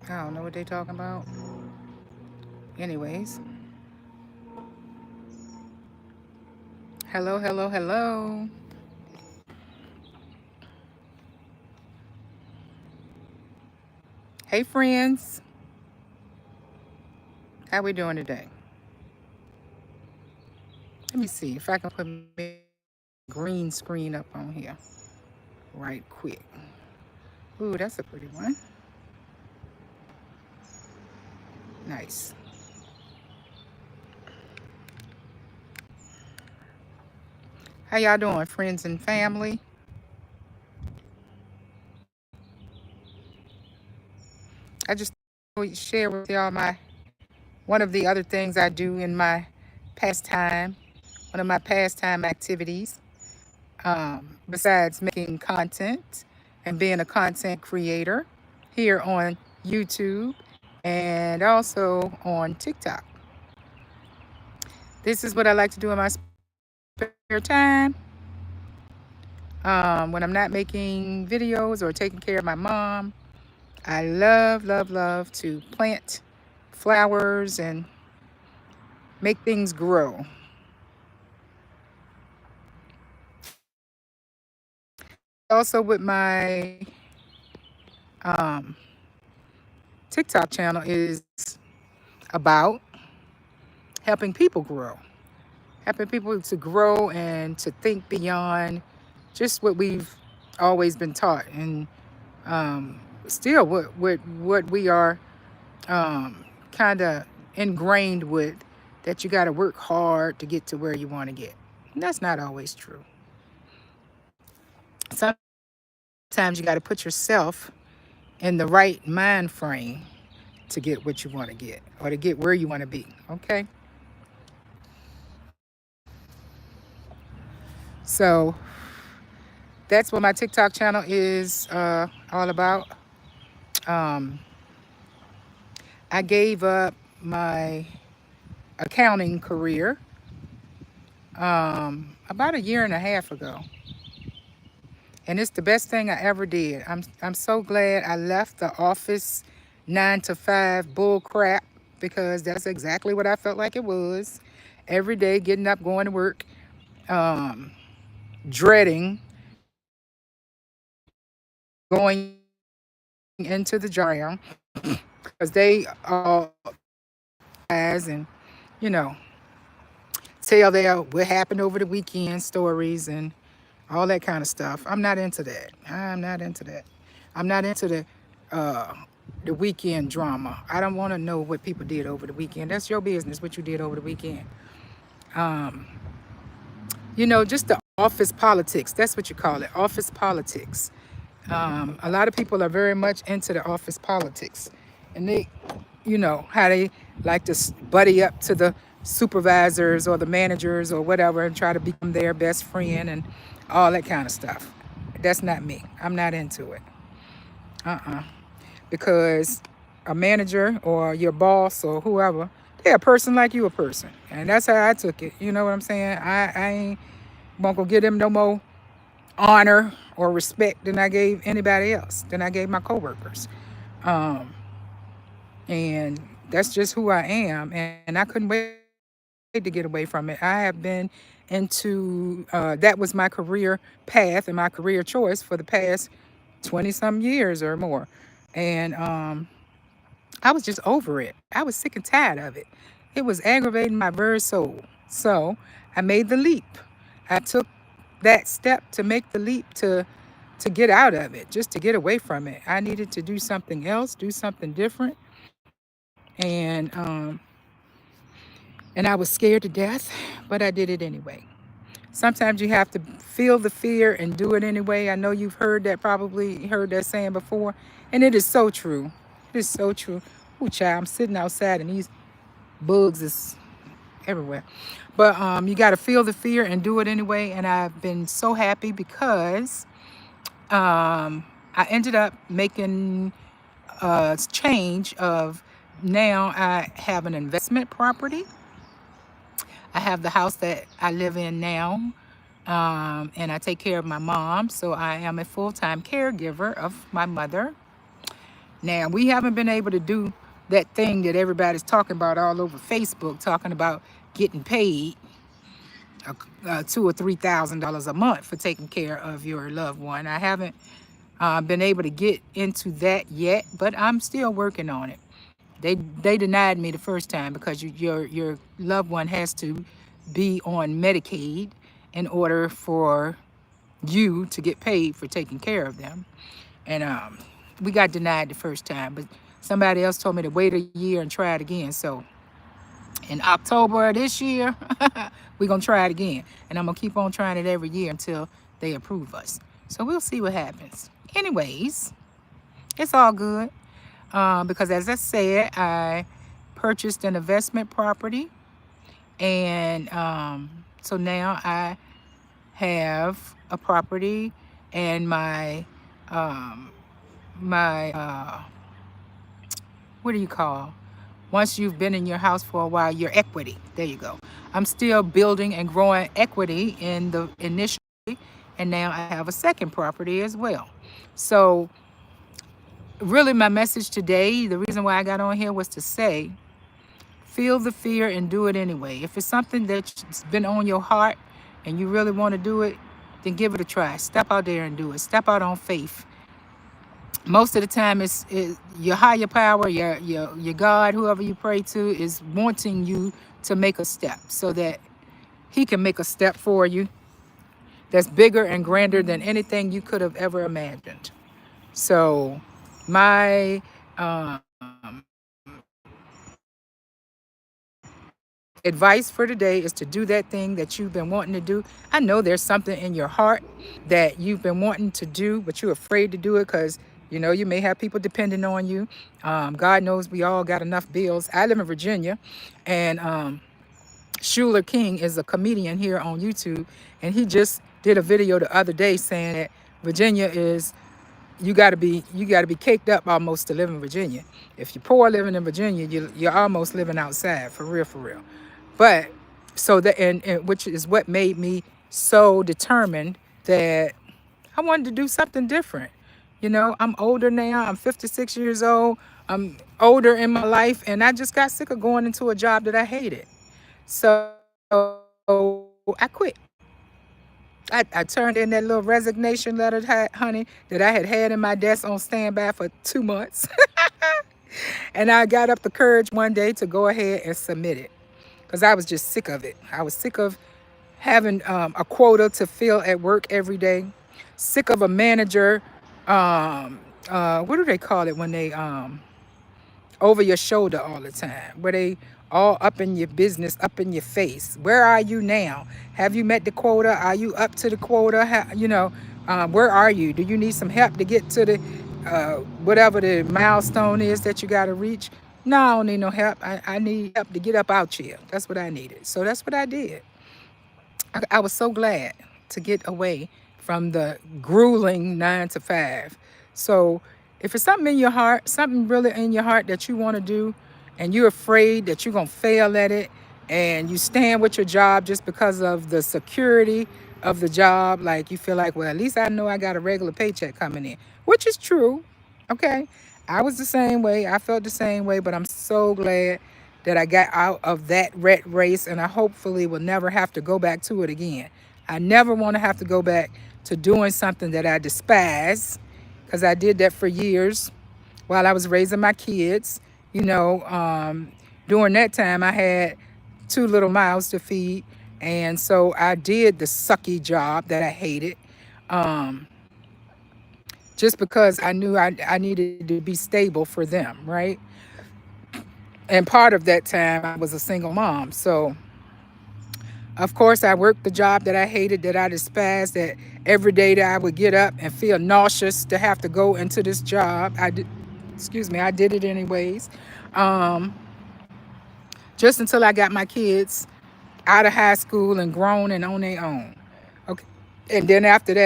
I don't know what they talking about. Anyways, hello, hello, hello. Hey, friends. How we doing today? Let me see if I can put my green screen up on here right quick. Ooh, that's a pretty one. Nice. How y'all doing, friends and family? I just share with y'all my one of the other things I do in my pastime, one of my pastime activities, besides making content and being a content creator here on YouTube and also on TikTok. This is what I like to do in my spare time when I'm not making videos or taking care of my mom. I love, love, love to plant flowers and make things grow. Also, with my um, TikTok channel is about helping people grow, helping people to grow and to think beyond just what we've always been taught, and still what we are kind of ingrained with, that you got to work hard to get to where you want to get. And that's not always true. Sometimes you got to put yourself in the right mind frame to get what you want to get or to get where you want to be. Okay. So that's what my TikTok channel is all about. Um, I gave up my accounting career about a year and a half ago. And it's the best thing I ever did. I'm so glad I left the office 9 to 5 bull crap, because that's exactly what I felt like it was. Every day getting up, going to work, um, dreading going into the job, because they all as and you know tell their what happened over the weekend stories and all that kind of stuff. I'm not into that. I'm not into that. I'm not into the weekend drama. I don't want to know what people did over the weekend. That's your business, what you did over the weekend. Um, just the office politics. That's what you call it, office politics. A lot of people are very much into the office politics, and how they like to buddy up to the supervisors or the managers or whatever and try to become their best friend and all that kind of stuff. That's not me. I'm not into it. Because a manager or your boss or whoever, they're a person like you a person. And that's how I took it. You know what I'm saying? I ain't won't go give them no more honor or respect than I gave anybody else, than I gave my coworkers. Um, and that's just who I am. And I couldn't wait to get away from it. I have been into that was my career path and my career choice for the past 20 some years or more. And I was just over it. I was sick and tired of it. It was aggravating my very soul. So I made the leap. I took that step to make the leap to get out of it, just to get away from it. I needed to do something else, do something different, and I was scared to death, but I did it anyway. Sometimes you have to feel the fear and do it anyway. I know you've probably heard that saying before, and it is so true. It is so true. Ooh, child, I'm sitting outside and these bugs is everywhere. But you got to feel the fear and do it anyway. And I've been so happy because I ended up making a change of, now I have an investment property. I have the house that I live in now, and I take care of my mom. So I am a full-time caregiver of my mother. Now, we haven't been able to do that thing that everybody's talking about all over Facebook, talking about getting paid $2,000 or $3,000 a month for taking care of your loved one. I haven't been able to get into that yet, but I'm still working on it. They denied me the first time because your loved one has to be on Medicaid in order for you to get paid for taking care of them. And we got denied the first time, but somebody else told me to wait a year and try it again. So in October of this year, we're going to try it again. And I'm going to keep on trying it every year until they approve us. So we'll see what happens. Anyways, it's all good. Because as I said, I purchased an investment property. And so now I have a property and my what do you call, once you've been in your house for a while, your equity. There you go. I'm still building and growing equity in the initially, and now I have a second property as well. So really my message today, the reason why I got on here was to say, feel the fear and do it anyway. If it's something that's been on your heart and you really want to do it, then give it a try. Step out there and do it. Step out on faith. Most of the time, it's your higher power, your God, whoever you pray to, is wanting you to make a step so that he can make a step for you that's bigger and grander than anything you could have ever imagined. So my advice for today is to do that thing that you've been wanting to do. I know there's something in your heart that you've been wanting to do, but you're afraid to do it because you may have people depending on you. God knows we all got enough bills. I live in Virginia, and Schuler King is a comedian here on YouTube, and he just did a video the other day saying that Virginia is, you got to be caked up almost to live in Virginia. If you're poor living in Virginia, you're almost living outside, for real, for real. But so that, and which is what made me so determined that I wanted to do something different. I'm older now. I'm 56 years old. I'm older in my life, and I just got sick of going into a job that I hated. So I quit. I turned in that little resignation letter, honey, that I had in my desk on standby for 2 months. And I got up the courage one day to go ahead and submit it because I was just sick of it. I was sick of having a quota to fill at work every day. Sick of a manager. What do they call it when they over your shoulder all the time, where they all up in your business, up in your face? Where are you now? Have you met the quota? Are you up to the quota? Where are you? Do you need some help to get to the whatever the milestone is that you got to reach? No, I don't need no help. I need help to get up out here. That's what I needed. So that's what I did. I was so glad to get away from the grueling 9 to 5. So if it's something in your heart, something really in your heart that you want to do, and you're afraid that you're going to fail at it, and you stand with your job just because of the security of the job, like you feel like, well, at least I know I got a regular paycheck coming in, which is true. Okay. I was the same way. I felt the same way, but I'm so glad that I got out of that rat race, and I hopefully will never have to go back to it again. I never want to have to go back to doing something that I despise, because I did that for years while I was raising my kids. During that time, I had 2 little mouths to feed, and so I did the sucky job that I hated, just because I knew I needed to be stable for them, right? And part of that time, I was a single mom. So, of course, I worked the job that I hated, that I despised, that every day that I would get up and feel nauseous to have to go into this job. I did it anyways. Just until I got my kids out of high school and grown and on their own. Okay. And then after that,